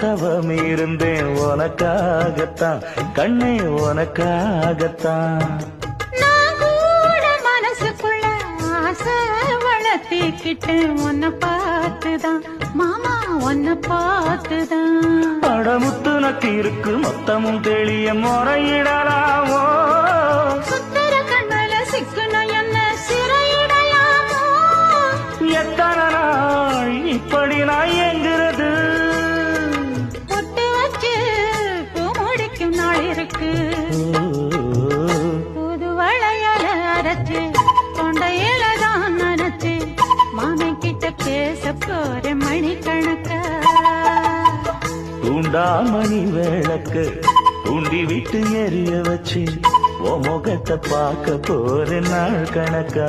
தவம் இருந்தேன் உனக்காகத்தான் கண்ணே உனக்காகத்தான். நான் கூட மனசுக்குள்ள ஆசை வளர்த்திக்கிட்டு உன்னை பார்த்துதான் மாமா உன்னை பார்த்துதான். அடமுத்து நக்கு இருக்கு மொத்தமும் தெளிய முறையிடலாமோ சுத்தர கண்ணல சிக்கணும் என்ன சிறையிடலாமோ. எத்தனை நாள் இப்படி நான் எங்கிறது பொட்டு வச்சு பூ முடிக்கும் நாள் இருக்கு. புது வளையல அரைச்சு தொண்டையில தான் நனைச்சு மாமி கிட்ட பேச போற மணிக்கணக்கா. தூண்டாமணி விளக்கு தூண்டி விட்டு எரிய வச்சு உன் முகத்தை பார்க்க போற நாள் கணக்கா.